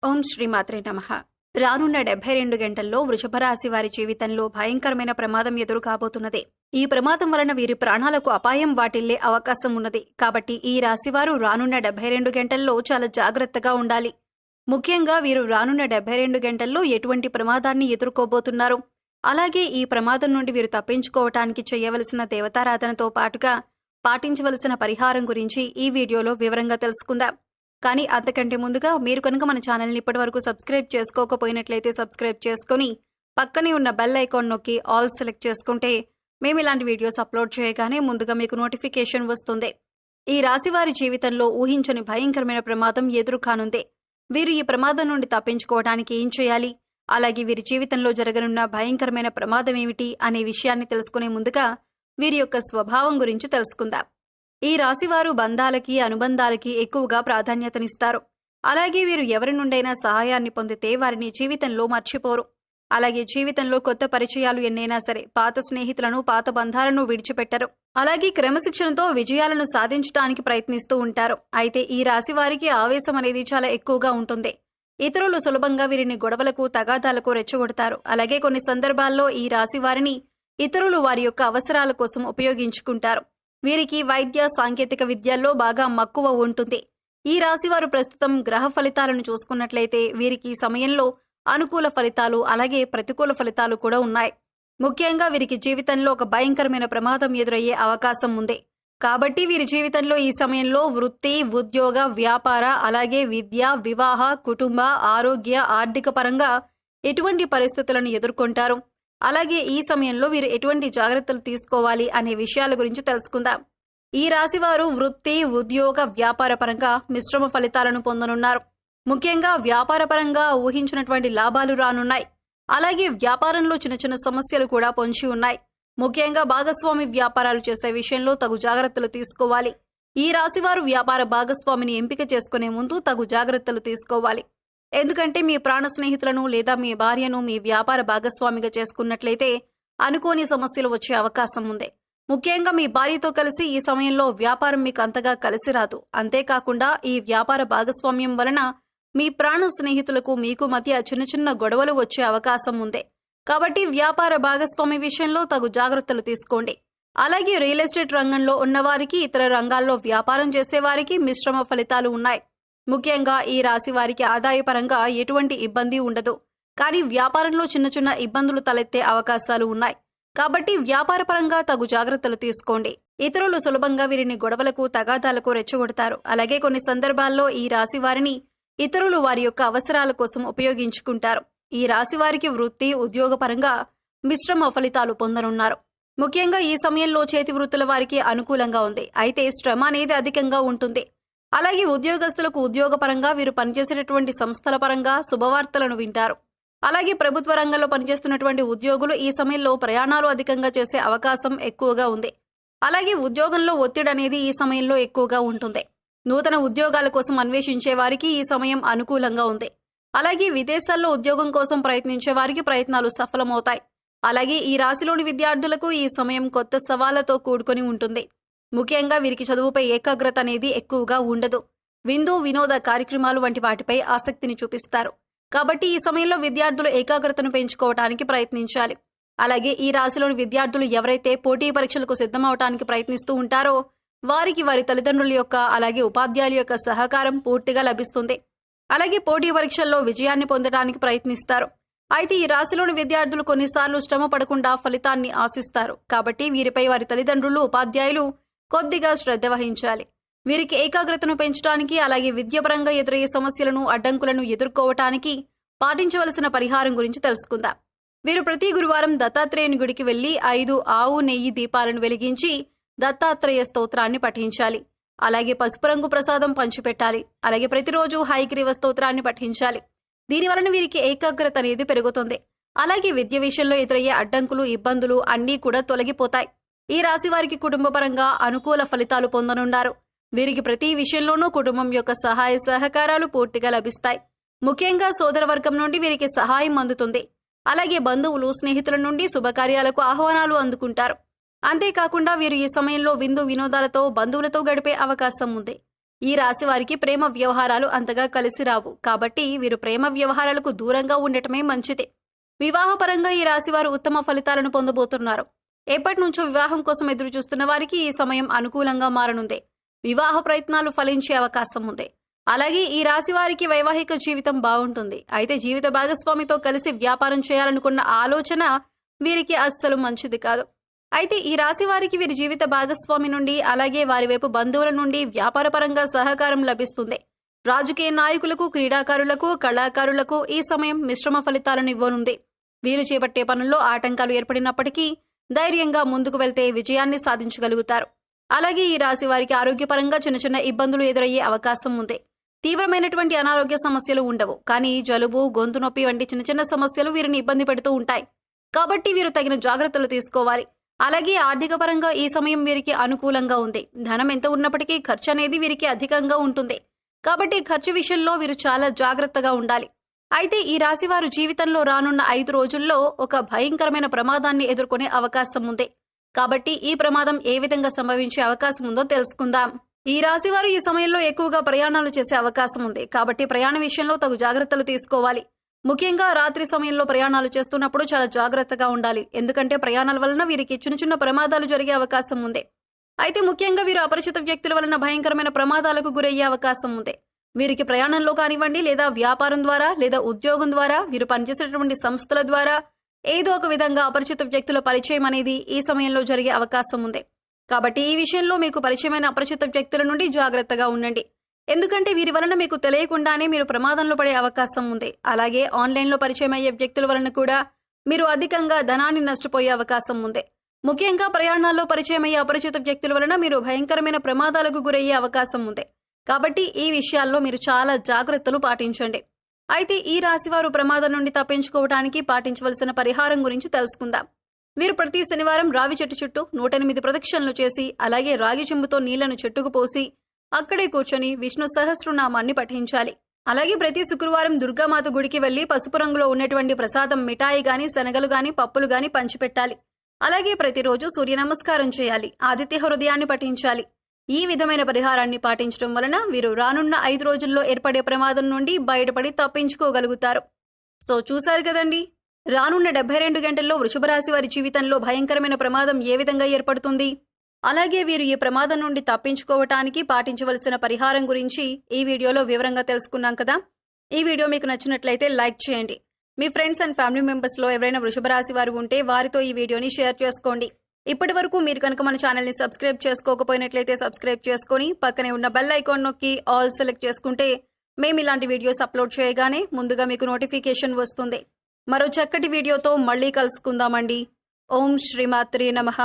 ఓం శ్రీమాత్రే నమః. రానున్న 72 గంటల్లో వృషభ రాశి వారి జీవితంలో భయంకరమైన ప్రమాదం ఎదురు కాబోతున్నది. ఈ ప్రమాదం వలన వీరి ప్రాణాలకు అపాయం వాటిల్లే అవకాశం ఉన్నది. కాబట్టి ఈ రాశివారు రానున్న 72 గంటల్లో చాలా జాగ్రత్తగా ఉండాలి. ముఖ్యంగా వీరు రానున్న 72 గంటల్లో ఎటువంటి ప్రమాదాన్ని ఎదుర్కోబోతున్నారు, అలాగే ఈ ప్రమాదం నుండి వీరు తప్పించుకోవటానికి చేయవలసిన దేవతారాధనతో పాటుగా పాటించవలసిన పరిహారం గురించి ఈ వీడియోలో వివరంగా తెలుసుకుందాం. కానీ అంతకంటే ముందుగా మీరు కనుక మన ఛానల్ని ఇప్పటివరకు సబ్స్క్రైబ్ చేసుకోకపోయినట్లయితే సబ్స్క్రైబ్ చేసుకుని పక్కనే ఉన్న బెల్ ఐకాన్ నొక్కి ఆల్ సెలెక్ట్ చేసుకుంటే మేము ఇలాంటి వీడియోస్ అప్లోడ్ చేయగానే ముందుగా మీకు నోటిఫికేషన్ వస్తుంది. ఈ రాశి వారి జీవితంలో ఊహించని భయంకరమైన ప్రమాదం ఎదురు కానుంది. వీరు ఈ ప్రమాదం నుండి తప్పించుకోవడానికి ఏం చేయాలి, అలాగే వీరి జీవితంలో జరగనున్న భయంకరమైన ప్రమాదం ఏమిటి అనే విషయాన్ని తెలుసుకునే ముందుగా వీరి యొక్క స్వభావం గురించి తెలుసుకుందాం. ఈ రాశివారు బంధాలకి అనుబంధాలకి ఎక్కువగా ప్రాధాన్యతనిస్తారు. అలాగే వీరు ఎవరి నుండైనా సహాయాన్ని పొందితే వారిని జీవితంలో మర్చిపోరు. అలాగే జీవితంలో కొత్త పరిచయాలు ఎన్నైనా సరే పాత స్నేహితులను పాత బంధాలను విడిచిపెట్టరు. అలాగే క్రమశిక్షణతో విజయాలను సాధించడానికి ప్రయత్నిస్తూ ఉంటారు. అయితే ఈ రాశి వారికి ఆవేశం అనేది చాలా ఎక్కువగా ఉంటుంది. ఇతరులు సులభంగా వీరిని గొడవలకు తగాదాలకు రెచ్చగొడతారు. అలాగే కొన్ని సందర్భాల్లో ఈ రాశి వారిని ఇతరులు వారి యొక్క అవసరాల కోసం ఉపయోగించుకుంటారు. వీరికి వైద్య సాంకేతిక విద్యల్లో బాగా మక్కువ ఉంటుంది. ఈ రాశివారు ప్రస్తుతం గ్రహ ఫలితాలను చూసుకున్నట్లయితే వీరికి సమయంలో అనుకూల ఫలితాలు అలాగే ప్రతికూల ఫలితాలు కూడా ఉన్నాయి. ముఖ్యంగా వీరికి జీవితంలో ఒక భయంకరమైన ప్రమాదం ఎదురయ్యే అవకాశం ఉంది. కాబట్టి వీరి జీవితంలో ఈ సమయంలో వృత్తి, ఉద్యోగ, వ్యాపార, అలాగే విద్య, వివాహ, కుటుంబ, ఆరోగ్య, ఆర్థిక పరంగా ఎటువంటి పరిస్థితులను ఎదుర్కొంటారు, అలాగే ఈ సమయంలో వీరు ఎటువంటి జాగ్రత్తలు తీసుకోవాలి అనే విషయాల గురించి తెలుసుకుందాం. ఈ రాశివారు వృత్తి, ఉద్యోగ, వ్యాపార పరంగా మిశ్రమ ఫలితాలను పొందనున్నారు. ముఖ్యంగా వ్యాపార పరంగా ఊహించినటువంటి లాభాలు రానున్నాయి. అలాగే వ్యాపారంలో చిన్న చిన్న సమస్యలు కూడా పొంచి ఉన్నాయి. ముఖ్యంగా భాగస్వామి వ్యాపారాలు చేసే విషయంలో తగు జాగ్రత్తలు తీసుకోవాలి. ఈ రాశివారు వ్యాపార భాగస్వామిని ఎంపిక చేసుకునే ముందు తగు జాగ్రత్తలు తీసుకోవాలి. ఎందుకంటే మీ ప్రాణ స్నేహితులను లేదా మీ భార్యను మీ వ్యాపార భాగస్వామిగా చేసుకున్నట్లయితే అనుకోని సమస్యలు వచ్చే అవకాశం ఉంది. ముఖ్యంగా మీ భార్యతో కలిసి ఈ సమయంలో వ్యాపారం మీకు అంతగా కలిసి రాదు. అంతేకాకుండా ఈ వ్యాపార భాగస్వామ్యం వలన మీ ప్రాణ స్నేహితులకు మీకు మధ్య చిన్న చిన్న గొడవలు వచ్చే అవకాశం ఉంది. కాబట్టి వ్యాపార భాగస్వామి విషయంలో తగు జాగ్రత్తలు తీసుకోండి. అలాగే రియల్ ఎస్టేట్ రంగంలో ఉన్నవారికి, ఇతర రంగాల్లో వ్యాపారం చేసేవారికి మిశ్రమ ఫలితాలు ఉన్నాయి. ముఖ్యంగా ఈ రాశి వారికి ఆదాయపరంగా ఎటువంటి ఇబ్బంది ఉండదు. కానీ వ్యాపారంలో చిన్న చిన్న ఇబ్బందులు తలెత్తే అవకాశాలు ఉన్నాయి. కాబట్టి వ్యాపారపరంగా తగు జాగ్రత్తలు తీసుకోండి. ఇతరులు సులభంగా వీరిని గొడవలకు తగాదాలకు రెచ్చగొడతారు. అలాగే కొన్ని సందర్భాల్లో ఈ రాశి వారిని ఇతరులు వారి యొక్క అవసరాల కోసం ఉపయోగించుకుంటారు. ఈ రాశి వారికి వృత్తి, ఉద్యోగ పరంగా మిశ్రమ ఫలితాలు పొందనున్నారు. ముఖ్యంగా ఈ సమయంలో చేతి వృత్తుల వారికి అనుకూలంగా ఉంది. అయితే శ్రమ అనేది అధికంగా ఉంటుంది. అలాగే ఉద్యోగస్తులకు ఉద్యోగపరంగా వీరు పనిచేసేటటువంటి సంస్థల పరంగా శుభవార్తలను వింటారు. అలాగే ప్రభుత్వ రంగంలో పనిచేస్తున్నటువంటి ఉద్యోగులు ఈ సమయంలో ప్రయాణాలు అధికంగా చేసే అవకాశం ఎక్కువగా ఉంది. అలాగే ఉద్యోగంలో ఒత్తిడి అనేది ఈ సమయంలో ఎక్కువగా ఉంటుంది. నూతన ఉద్యోగాల కోసం అన్వేషించే వారికి ఈ సమయం అనుకూలంగా ఉంది. అలాగే విదేశాల్లో ఉద్యోగం కోసం ప్రయత్నించే వారికి ప్రయత్నాలు సఫలమవుతాయి. అలాగే ఈ రాశిలోని విద్యార్థులకు ఈ సమయం కొత్త సవాళ్లతో కూడుకొని ఉంటుంది. ముఖ్యంగా వీరికి చదువుపై ఏకాగ్రత అనేది ఎక్కువగా ఉండదు. విందు, వినోద కార్యక్రమాలు వంటి వాటిపై ఆసక్తిని చూపిస్తారు. కాబట్టి ఈ సమయంలో విద్యార్థులు ఏకాగ్రతను పెంచుకోవడానికి ప్రయత్నించాలి. అలాగే ఈ రాశిలోని విద్యార్థులు ఎవరైతే పోటీ పరీక్షలకు సిద్ధమవటానికి ప్రయత్నిస్తూ ఉంటారో వారికి వారి తల్లిదండ్రుల యొక్క అలాగే ఉపాధ్యాయుల యొక్క సహకారం పూర్తిగా లభిస్తుంది. అలాగే పోటీ పరీక్షల్లో విజయాన్ని పొందడానికి ప్రయత్నిస్తారు. అయితే ఈ రాశిలోని విద్యార్థులు కొన్నిసార్లు శ్రమ పడకుండా ఫలితాన్ని ఆశిస్తారు. కాబట్టి వీరిపై వారి తల్లిదండ్రులు, ఉపాధ్యాయులు కొద్దిగా శ్రద్ధ వహించాలి. వీరికి ఏకాగ్రతను పెంచడానికి అలాగే విద్యాపరంగా ఎదురయ్యే సమస్యలను, అడ్డంకులను ఎదుర్కోవటానికి పాటించవలసిన పరిహారం గురించి తెలుసుకుందాం. వీరు ప్రతి గురువారం దత్తాత్రేయుని గుడికి వెళ్లి 5 ఆవు నెయ్యి దీపాలను వెలిగించి దత్తాత్రేయ స్తోత్రాన్ని పఠించాలి. అలాగే పసుపు రంగు ప్రసాదం పంచిపెట్టాలి. అలాగే ప్రతిరోజు హయగ్రీవ స్తోత్రాన్ని పఠించాలి. దీనివలన వీరికి ఏకాగ్రత అనేది పెరుగుతుంది. అలాగే విద్య విషయంలో ఎదురయ్యే అడ్డంకులు, ఇబ్బందులు అన్నీ కూడా తొలగిపోతాయి. ఈ రాశి వారికి కుటుంబపరంగా అనుకూల ఫలితాలు పొందనున్నారు. వీరికి ప్రతి విషయంలోనూ కుటుంబం యొక్క సహాయ సహకారాలు పూర్తిగా లభిస్తాయి. ముఖ్యంగా సోదరవర్గం నుండి వీరికి సహాయం అందుతుంది. అలాగే బంధువులు, స్నేహితుల నుండి శుభకార్యాలకు ఆహ్వానాలు అందుకుంటారు. అంతేకాకుండా వీరు ఈ సమయంలో విందు వినోదాలతో బంధువులతో గడిపే అవకాశం ఉంది. ఈ రాశి వారికి ప్రేమ వ్యవహారాలు అంతగా కలిసి రావు, కాబట్టి వీరు ప్రేమ వ్యవహారాలకు దూరంగా ఉండటమే మంచిది. వివాహపరంగా ఈ రాశి వారు ఉత్తమ ఫలితాలను పొందబోతున్నారు. ఎప్పటి నుంచో వివాహం కోసం ఎదురు చూస్తున్న వారికి ఈ సమయం అనుకూలంగా మారనుంది. వివాహ ప్రయత్నాలు ఫలించే అవకాశం ఉంది. అలాగే ఈ రాశి వారికి వైవాహిక జీవితం బాగుంటుంది. అయితే జీవిత భాగస్వామితో కలిసి వ్యాపారం చేయాలనుకున్న ఆలోచన వీరికి అస్సలు మంచిది కాదు. అయితే ఈ రాశి వారికి వీరి జీవిత భాగస్వామి నుండి, అలాగే వారి వైపు బంధువుల నుండి వ్యాపారపరంగా సహకారం లభిస్తుంది. రాజకీయ నాయకులకు, క్రీడాకారులకు, కళాకారులకు ఈ సమయం మిశ్రమ ఫలితాలను ఇవ్వనుంది. వీరు చేపట్టే పనుల్లో ఆటంకాలు ఏర్పడినప్పటికీ ధైర్యంగా ముందుకు వెళ్తే విజయాన్ని సాధించగలుగుతారు. అలాగే ఈ రాశి వారికి ఆరోగ్యపరంగా చిన్న చిన్న ఇబ్బందులు ఎదురయ్యే అవకాశం ఉంది. తీవ్రమైనటువంటి అనారోగ్య సమస్యలు ఉండవు, కానీ జలుబు, గొంతు నొప్పి వంటి చిన్న చిన్న సమస్యలు వీరిని ఇబ్బంది పెడుతూ ఉంటాయి. కాబట్టి వీరు తగిన జాగ్రత్తలు తీసుకోవాలి. అలాగే ఆర్థిక పరంగా ఈ సమయం వీరికి అనుకూలంగా ఉంది. ధనం ఎంత ఉన్నప్పటికీ ఖర్చు అనేది వీరికి అధికంగా ఉంటుంది. కాబట్టి ఖర్చు విషయంలో వీరు చాలా జాగ్రత్తగా ఉండాలి. అయితే ఈ రాశి వారు జీవితంలో రానున్న 5 రోజుల్లో ఒక భయంకరమైన ప్రమాదాన్ని ఎదుర్కొనే అవకాశం ఉంది. కాబట్టి ఈ ప్రమాదం ఏ విధంగా సంభవించే అవకాశం ఉందో తెలుసుకుందాం. ఈ రాశి వారు ఈ సమయంలో ఎక్కువగా ప్రయాణాలు చేసే అవకాశం ఉంది. కాబట్టి ప్రయాణ విషయంలో తగు జాగ్రత్తలు తీసుకోవాలి. ముఖ్యంగా రాత్రి సమయంలో ప్రయాణాలు చేస్తున్నప్పుడు చాలా జాగ్రత్తగా ఉండాలి. ఎందుకంటే ప్రయాణాల వలన వీరికి చిన్న చిన్న ప్రమాదాలు జరిగే అవకాశం ఉంది. అయితే ముఖ్యంగా వీరు అపరిచిత వ్యక్తుల వలన భయంకరమైన ప్రమాదాలకు గురయ్యే అవకాశం ఉంది. వీరికి ప్రయాణంలో కానివ్వండి, లేదా వ్యాపారం ద్వారా, లేదా ఉద్యోగం ద్వారా, వీరు పనిచేసేటువంటి సంస్థల ద్వారా ఏదో ఒక విధంగా అపరిచిత వ్యక్తుల పరిచయం అనేది ఈ సమయంలో జరిగే అవకాశం ఉంది. కాబట్టి ఈ విషయంలో మీకు పరిచయమైన అపరిచిత వ్యక్తుల నుండి జాగ్రత్తగా ఉండండి. ఎందుకంటే వీరి వలన మీకు తెలియకుండానే మీరు ప్రమాదంలో పడే అవకాశం ఉంది. అలాగే ఆన్లైన్లో పరిచయం అయ్యే వ్యక్తుల వలన కూడా మీరు అధికంగా ధనాన్ని నష్టపోయే అవకాశం ఉంది. ముఖ్యంగా ప్రయాణాల్లో పరిచయం అయ్యే అపరిచిత వ్యక్తుల వలన మీరు భయంకరమైన ప్రమాదాలకు గురయ్యే అవకాశం ఉంది. కాబట్టి ఈ విషయాల్లో మీరు చాలా జాగ్రత్తలు పాటించండి. అయితే ఈ రాశివారు ప్రమాదం నుండి తప్పించుకోవడానికి పాటించవలసిన పరిహారం గురించి తెలుసుకుందాం. వీరు ప్రతి శనివారం రావి చెట్టు చుట్టూ 108 ప్రదక్షిణలు చేసి, అలాగే రాగి చెంబుతో నీళ్లను చెట్టుకు పోసి అక్కడే కూర్చొని విష్ణు సహస్రనామాన్ని పఠించాలి. అలాగే ప్రతి శుక్రవారం దుర్గామాత గుడికి వెళ్లి పసుపు రంగులో ఉన్నటువంటి ప్రసాదం మిఠాయి గాని, శనగలు గాని, పప్పులు గాని పంచిపెట్టాలి. అలాగే ప్రతిరోజు సూర్య నమస్కారం చేయాలి. ఆదిత్య హృదయాన్ని పఠించాలి. ఈ విధమైన పరిహారాన్ని పాటించడం వలన వీరు రానున్న 5 రోజుల్లో ఏర్పడే ప్రమాదం నుండి బయటపడి తప్పించుకోగలుగుతారు. సో చూశారు కదండి, రానున్న 72 గంటల్లో వృషభ రాశి వారి జీవితంలో భయంకరమైన ప్రమాదం ఏ విధంగా ఏర్పడుతుంది, అలాగే వీరు ఈ ప్రమాదం నుండి తప్పించుకోవటానికి పాటించవలసిన పరిహారం గురించి ఈ వీడియోలో వివరంగా తెలుసుకున్నాం కదా. ఈ వీడియో మీకు నచ్చినట్లయితే లైక్ చేయండి. మీ ఫ్రెండ్స్ అండ్ ఫ్యామిలీ మెంబర్స్లో ఎవరైనా వృషభ రాశి వారు ఉంటే వారితో ఈ వీడియోని షేర్ చేసుకోండి. ఇప్పటి వరకు మీరు కనుక మన ఛానల్ని సబ్స్క్రైబ్ చేసుకోకపోయినట్లయితే సబ్స్క్రైబ్ చేసుకొని పక్కనే ఉన్న బెల్ ఐకాన్ నొక్కి ఆల్ సెలెక్ట్ చేసుకుంటే మేము ఇలాంటి వీడియోస్ అప్లోడ్ చేయగానే ముందుగా మీకు నోటిఫికేషన్ వస్తుంది. మరో చక్కటి వీడియోతో మళ్ళీ కలుసుకుందామండి. ఓం శ్రీమాత్రే నమః.